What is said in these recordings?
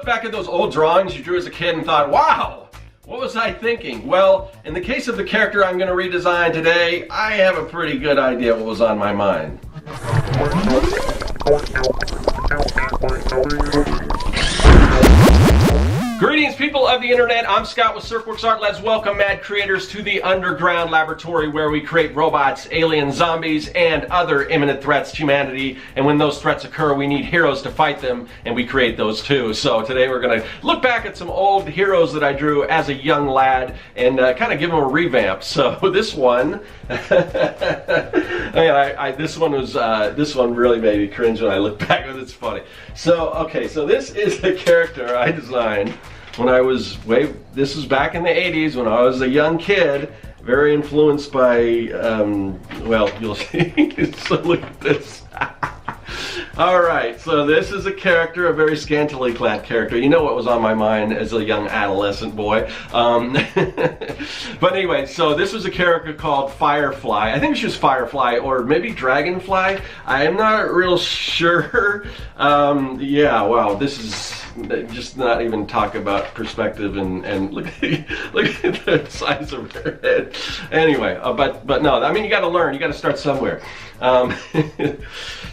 look back at those old drawings you drew as a kid and thought, wow, what was I thinking? Well, in the case of the character I'm going to redesign today, I have a pretty good idea what was on my mind. Greetings, people of the internet. I'm Scott with Serkworks Art Labs. Welcome, mad creators, to the underground laboratory where we create robots, aliens, zombies, and other imminent threats to humanity. And when those threats occur, we need heroes to fight them, and we create those too. So today we're going to look back at some old heroes that I drew as a young lad and kind of give them a revamp. So this one, this one really made me cringe when I look back, but it's funny. So, okay, so this is a character I designed when I was this was back in the 80s when I was a young kid, very influenced by, well, you'll see. So look at this. Alright, so this is a character, a very scantily clad character. You know what was on my mind as a young adolescent boy. But anyway, so this was a character called Firefly. I think she was Firefly or maybe Dragonfly. I am not real sure. Yeah, wow, this is just not even talk about perspective and look at the size of her head. Anyway, but no, I mean, you got to learn. You got to start somewhere.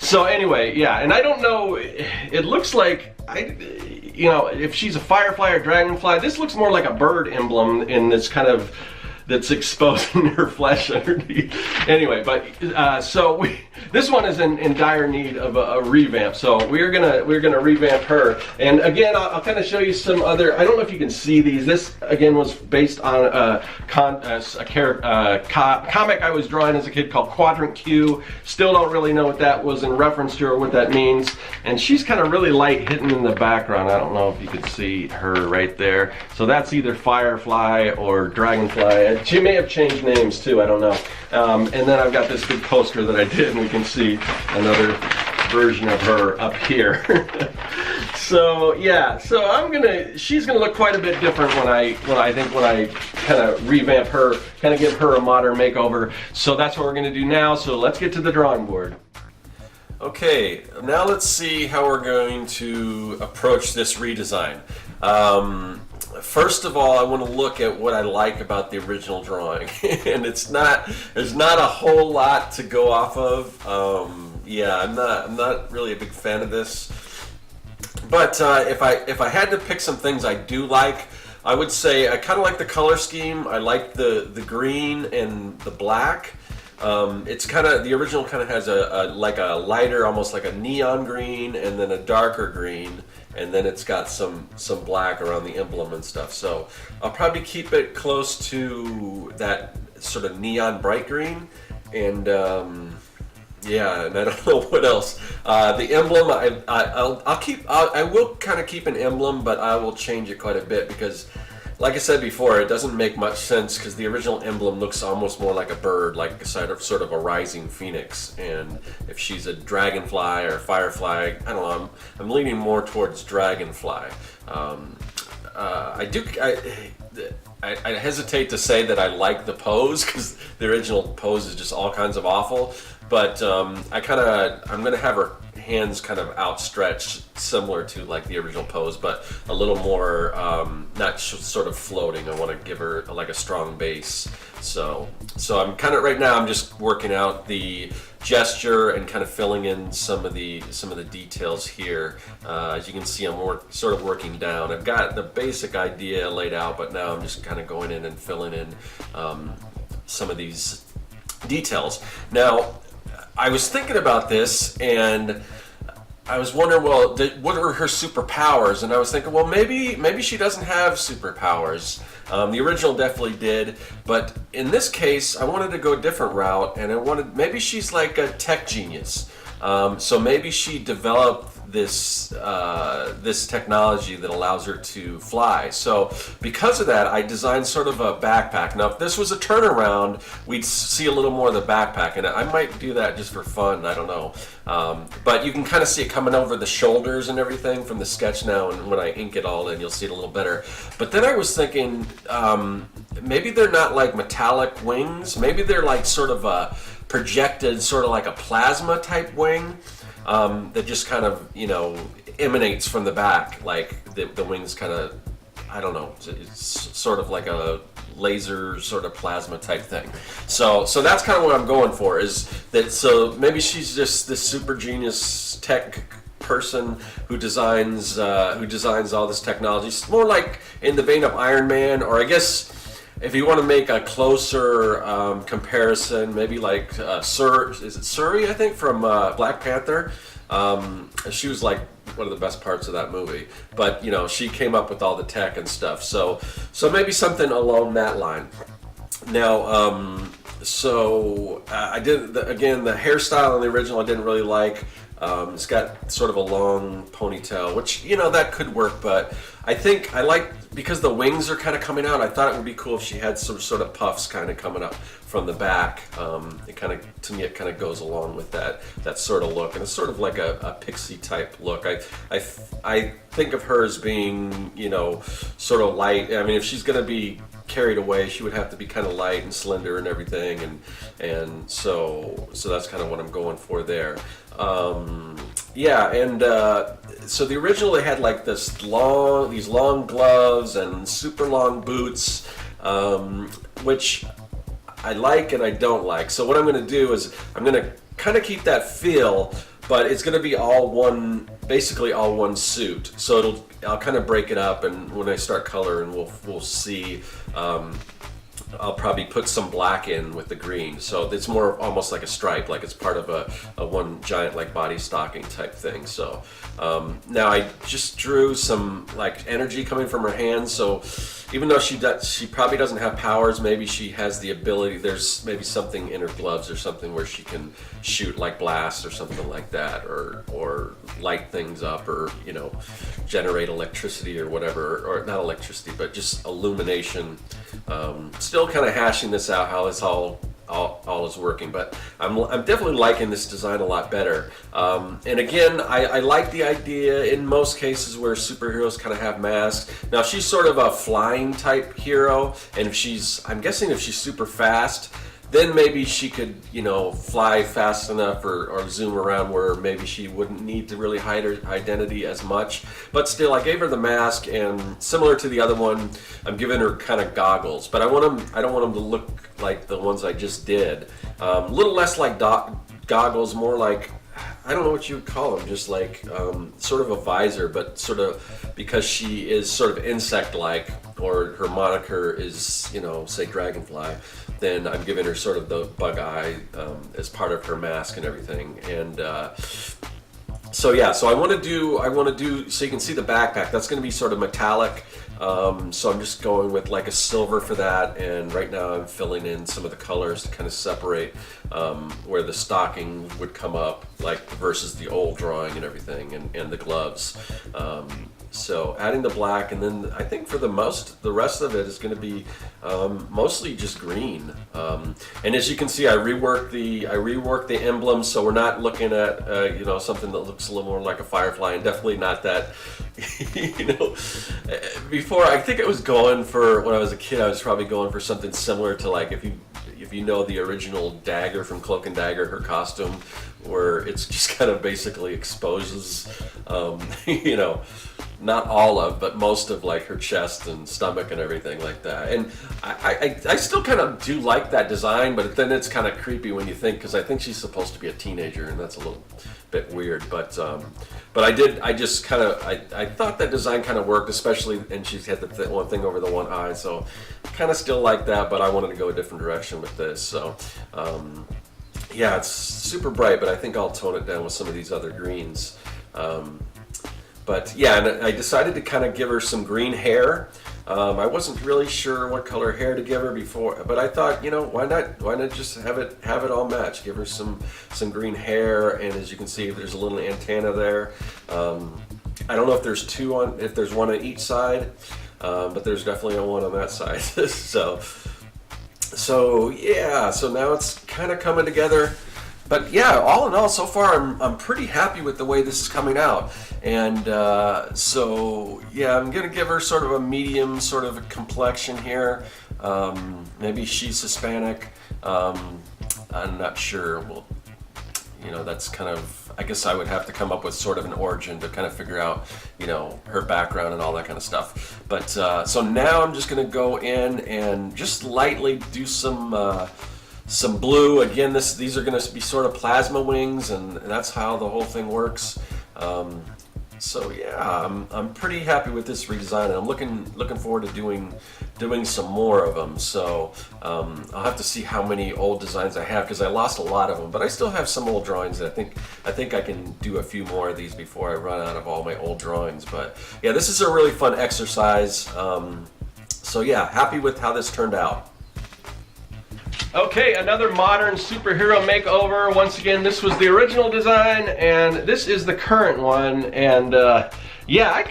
So anyway, yeah, and I don't know, it looks like, if she's a firefly or dragonfly, this looks more like a bird emblem in this kind of, that's exposing her flesh underneath. Anyway, but this one is in dire need of a revamp. So we're gonna revamp her. And again, I'll kind of show you some other. I don't know if you can see these. This again was based on a comic I was drawing as a kid called Quadrant Q. Still don't really know what that was in reference to or what that means. And she's kind of really light hidden in the background. I don't know if you can see her right there. So that's either Firefly or Dragonfly. She may have changed names too, I don't know. And then I've got this big poster that I did, and we can see another version of her up here. So yeah, so she's gonna look quite a bit different when I kind of revamp her, kind of give her a modern makeover. So that's what we're gonna do now. So let's get to the drawing board. Okay, now let's see how we're going to approach this redesign. First of all, I want to look at what I like about the original drawing, and there's not a whole lot to go off of. Yeah, I'm not really a big fan of this. But if I had to pick some things I do like, I would say I kind of like the color scheme. I like the green and the black. It's kind of, the original kind of has a lighter, almost like a neon green, and then a darker green, and then it's got some black around the emblem and stuff. So I'll probably keep it close to that sort of neon bright green, and yeah, and I don't know what else. The emblem, I will kind of keep an emblem, but I will change it quite a bit because, like I said before, it doesn't make much sense because the original emblem looks almost more like a bird, like sort of a rising phoenix. And if she's a dragonfly or a firefly, I don't know. I'm leaning more towards dragonfly. I hesitate to say that I like the pose because the original pose is just all kinds of awful. But I'm gonna have her hands kind of outstretched, similar to like the original pose, but a little more not sort of floating. I want to give her like a strong base. So I'm kind of right now. I'm just working out the gesture and kind of filling in some of the details here. As you can see, I'm sort of working down. I've got the basic idea laid out, but now I'm just kind of going in and filling in some of these details. Now, I was thinking about this, and I was wondering, well, what are her superpowers? And I was thinking, well, maybe she doesn't have superpowers. The original definitely did, but in this case, I wanted to go a different route, and maybe she's like a tech genius. So maybe she developed this technology that allows her to fly. So because of that, I designed sort of a backpack. Now, if this was a turnaround, we'd see a little more of the backpack, and I might do that just for fun. I don't know. But you can kind of see it coming over the shoulders and everything from the sketch now, and when I ink it all in, you'll see it a little better. But then I was thinking, maybe they're not like metallic wings. Maybe they're like sort of a projected, sort of like a plasma type wing that just kind of, emanates from the back, like the wings kind of, I don't know, it's sort of like a laser sort of plasma type thing. So that's kind of what I'm going for, is that, so maybe she's just this super genius tech person who designs all this technology. It's more like in the vein of Iron Man, or I guess if you want to make a closer comparison, maybe like is it Shuri, I think, from Black Panther? She was like one of the best parts of that movie, but you know, she came up with all the tech and stuff. So maybe something along that line. Now, I did again, the hairstyle in the original I didn't really like. It's got sort of a long ponytail, which, you know, that could work, but I think I like, because the wings are kind of coming out, I thought it would be cool if she had some sort of puffs kind of coming up from the back. It kind of, to me, it kind of goes along with that sort of look, and it's sort of like a pixie type look. I think of her as being, you know, sort of light. I mean, if she's going to be carried away, she would have to be kind of light and slender and everything, and so that's kind of what I'm going for there. So the original, they had like these long gloves and super long boots, which I like and I don't like. So what I'm going to do is I'm going to kind of keep that feel, but it's going to be basically all one suit. So I'll kind of break it up, and when I start coloring, we'll see. I'll probably put some black in with the green, so it's more almost like a stripe, like it's part of a one giant like body stocking type thing. So now I just drew some like energy coming from her hands. So even though she probably doesn't have powers, maybe she has the ability. There's maybe something in her gloves or something where she can shoot like blasts or something like that, or light things up, or, you know, generate electricity or whatever, or not electricity, but just illumination. Still kind of hashing this out, how this all is working, but I'm definitely liking this design a lot better. And again, I like the idea in most cases where superheroes kind of have masks. Now, she's sort of a flying type hero, and I'm guessing if she's super fast, then maybe she could, you know, fly fast enough or zoom around where maybe she wouldn't need to really hide her identity as much. But still, I gave her the mask, and similar to the other one, I'm giving her kind of goggles. But I don't want them to look like the ones I just did. A little less like goggles, more like, I don't know what you would call them, just like sort of a visor, but sort of, because she is sort of insect-like, or her moniker is, you know, say Dragonfly, then I'm giving her sort of the bug eye as part of her mask and everything. And so I want to do, so you can see the backpack, that's going to be sort of metallic. So I'm just going with like a silver for that, and right now I'm filling in some of the colors to kind of separate where the stocking would come up, like versus the old drawing and everything, and the gloves. So adding the black, and then I think for the rest of it is going to be mostly just green. And as you can see, I reworked the emblem, so we're not looking at you know, something that looks a little more like a firefly, and definitely not that. You know, before, I think it was going for, when I was a kid, I was probably going for something similar to, like, if you know the original Dagger from Cloak and Dagger, her costume, where it's just kind of basically exposes, you know, not all of, but most of, like, her chest and stomach and everything like that. And I still kind of do like that design, but then it's kind of creepy when you think, because I think she's supposed to be a teenager, and that's a little bit weird. But I just kind of, I thought that design kind of worked, especially, and she's had the one thing over the one eye, so kind of still like that, but I wanted to go a different direction with this. So yeah, it's super bright, but I think I'll tone it down with some of these other greens. But yeah, and I decided to kind of give her some green hair. I wasn't really sure what color hair to give her before, but I thought, you know, why not just have it all match? Give her some green hair, and as you can see, there's a little antenna there. I don't know if there's if there's one on each side, but there's definitely one on that side. So yeah, so now it's kind of coming together. But yeah, all in all, so far I'm pretty happy with the way this is coming out. And so yeah, I'm gonna give her sort of a medium sort of a complexion here. Maybe she's Hispanic. I'm not sure. Well, you know, that's kind of, I guess I would have to come up with sort of an origin to kind of figure out, you know, her background and all that kind of stuff. But so now I'm just going to go in and just lightly do some blue. Again, these are going to be sort of plasma wings, and that's how the whole thing works. So yeah, I'm pretty happy with this redesign, and I'm looking forward to doing some more of them. So I'll have to see how many old designs I have, because I lost a lot of them, but I still have some old drawings that I think I can do a few more of these before I run out of all my old drawings. But yeah, this is a really fun exercise. So yeah, happy with how this turned out. Okay, another modern superhero makeover. Once again, this was the original design, and this is the current one. And yeah,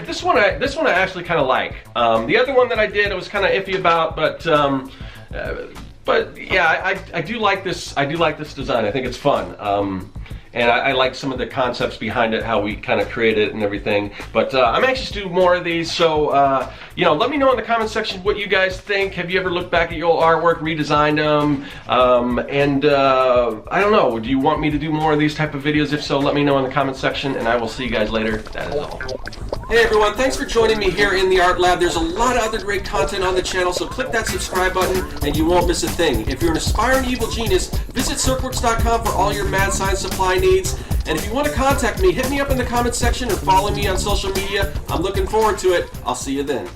this one I actually kind of like. The other one that I did, I was kind of iffy about, but yeah, I do like this. I do like this design. I think it's fun. And I like some of the concepts behind it, how we kind of create it and everything. But I'm anxious to do more of these, so you know, let me know in the comment section what you guys think. Have you ever looked back at your old artwork, redesigned them? I don't know, do you want me to do more of these type of videos? If so, let me know in the comment section, and I will see you guys later. That is all. Hey everyone, thanks for joining me here in the Art Lab. There's a lot of other great content on the channel, so click that subscribe button and you won't miss a thing. If you're an aspiring evil genius, visit Serkworks.com for all your mad science supply needs. And if you want to contact me, hit me up in the comment section or follow me on social media. I'm looking forward to it. I'll see you then.